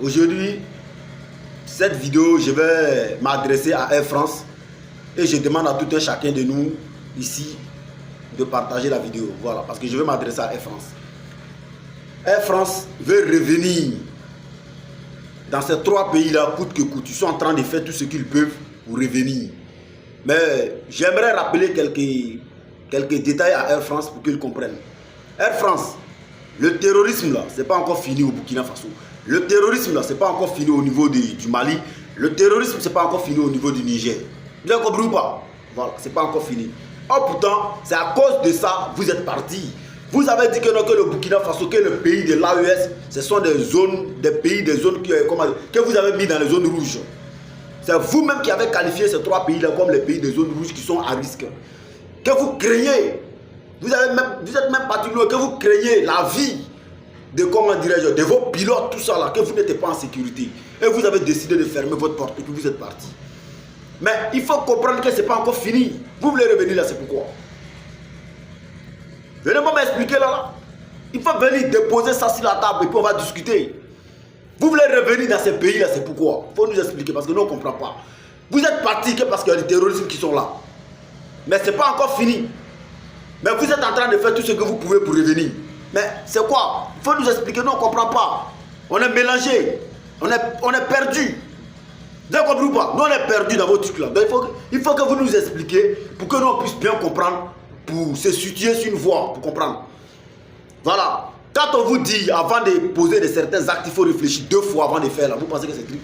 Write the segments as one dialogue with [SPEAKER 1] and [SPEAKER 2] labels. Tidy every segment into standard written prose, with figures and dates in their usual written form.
[SPEAKER 1] Aujourd'hui, cette vidéo, je vais m'adresser à Air France et je demande à tout un chacun de nous ici de partager la vidéo. Voilà, parce que je vais m'adresser à Air France. Air France veut revenir dans ces trois pays-là, coûte que coûte. Ils sont en train de faire tout ce qu'ils peuvent pour revenir. Mais j'aimerais rappeler quelques détails à Air France pour qu'ils comprennent. Air France, le terrorisme là, c'est pas encore fini au Burkina Faso. Le terrorisme là, c'est pas encore fini au niveau du Mali. Le terrorisme, c'est pas encore fini au niveau du Niger. Vous avez compris ou pas? Voilà, c'est pas encore fini. Oh pourtant, c'est à cause de ça, vous êtes partis. Vous avez dit que, non, que le Burkina Faso, que le pays de l'AES, ce sont des zones, des zones que vous avez mis dans les zones rouges. C'est vous-même qui avez qualifié ces trois pays-là comme les pays des zones rouges qui sont à risque. Que vous craignez, vous êtes même parti loin, que vous craignez la vie de, comment dirais-je, de vos pilotes, tout ça là, que vous n'êtes pas en sécurité. Et vous avez décidé de fermer votre porte et puis vous êtes parti. Mais il faut comprendre que ce n'est pas encore fini. Vous voulez revenir là, c'est pourquoi. Venez-moi m'expliquer là. Il faut venir déposer ça sur la table et puis on va discuter. Vous voulez revenir dans ces pays-là, c'est pourquoi. Il faut nous expliquer parce que nous on ne comprend pas. Vous êtes partis que parce qu'il y a des terroristes qui sont là. Mais ce n'est pas encore fini. Mais vous êtes en train de faire tout ce que vous pouvez pour revenir. Mais c'est quoi? Il faut nous expliquer, nous on ne comprend pas. On est mélangé. On est perdu. Vous avez compris ou pas? Nous on est perdu dans vos trucs là. Donc il faut que vous nous expliquiez pour que nous on puisse bien comprendre, pour se situer sur une voie, pour comprendre. Voilà. Quand on vous dit, avant de poser certains actes, il faut réfléchir deux fois avant de faire là. Vous pensez que c'est truc?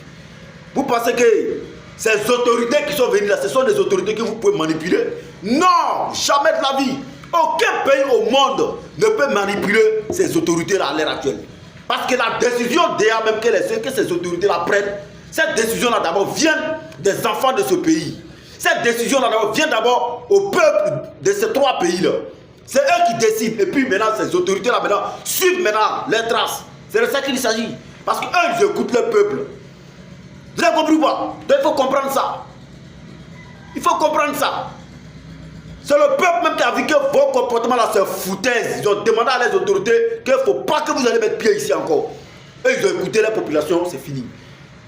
[SPEAKER 1] Vous pensez que ces autorités qui sont venues là, ce sont des autorités que vous pouvez manipuler? Non! Jamais de la vie! Aucun pays au monde ne peut manipuler ces autorités-là à l'heure actuelle. Parce que la décision déjà même que ces autorités-là prennent, cette décision-là d'abord vient des enfants de ce pays. Cette décision-là d'abord vient d'abord au peuple de ces trois pays-là. C'est eux qui décident. Et puis maintenant, ces autorités-là maintenant suivent maintenant les traces. C'est de ça qu'il s'agit. Parce qu'eux, ils écoutent le peuple. Vous avez compris ou pas? Donc il faut comprendre ça. Il faut comprendre ça. C'est le peuple même qui a vu que vos comportements là, c'est foutaise. Ils ont demandé à les autorités qu'il ne faut pas que vous allez mettre pied ici encore. Et ils ont écouté la population, c'est fini.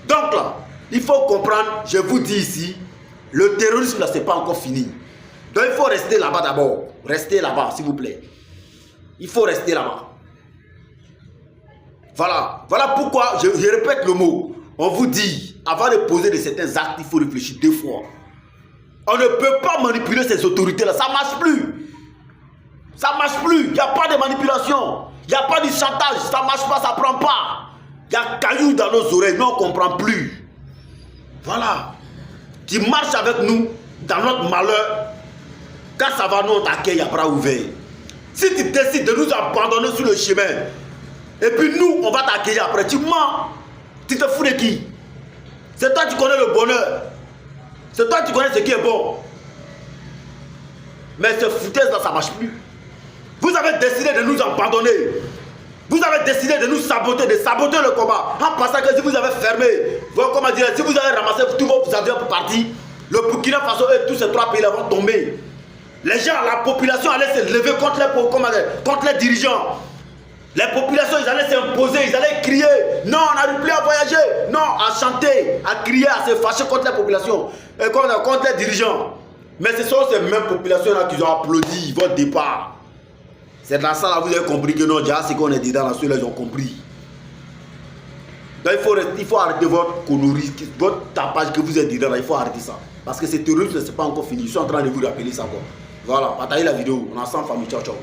[SPEAKER 1] Donc là, il faut comprendre, je vous dis ici, le terrorisme là, c'est pas encore fini. Donc il faut rester là-bas d'abord. Restez là-bas, s'il vous plaît. Il faut rester là-bas. Voilà. Voilà pourquoi, je répète le mot. On vous dit, avant de poser de certains actes, il faut réfléchir deux fois. On ne peut pas manipuler ces autorités-là. Ça ne marche plus. Ça ne marche plus. Il n'y a pas de manipulation. Il n'y a pas de chantage. Ça ne marche pas, ça ne prend pas. Il y a cailloux dans nos oreilles. Nous, on ne comprend plus. Voilà. Tu marches avec nous dans notre malheur. Quand ça va, nous, on t'accueille à bras ouverts. Si tu décides de nous abandonner sur le chemin, et puis nous, on va t'accueillir après, tu mens. Tu te fous de qui? C'est toi qui connais le bonheur. C'est toi qui connais ce qui est bon. Mais ce foutaise-là, ça ne marche plus. Vous avez décidé de nous abandonner. Vous avez décidé de nous saboter, de saboter le combat. En passant que si vous avez fermé, comment dire, si vous avez ramassé tous vos avions pour partir, le Burkina Faso et tous ces trois pays-là vont tomber. Les gens, la population allait se lever contre les dirigeants. Les populations, ils allaient s'imposer, ils allaient crier. Non, on n'arrive plus à voyager. Non, à chanter, à crier, à se fâcher contre la population. Et contre les dirigeants. Mais ce sont ces mêmes populations-là qui ont applaudi votre départ. C'est dans ça, là, vous avez compris que non, déjà, c'est qu'on est dedans, là, ceux-là, ils ont compris. Donc, il faut arrêter votre connerie, votre tapage que vous êtes dedans, là, il faut arrêter ça. Parce que ces terroristes, ce n'est pas encore fini. Ils sont en train de vous rappeler ça, quoi. Voilà, partagez la vidéo. On est ensemble, famille. Ciao, ciao.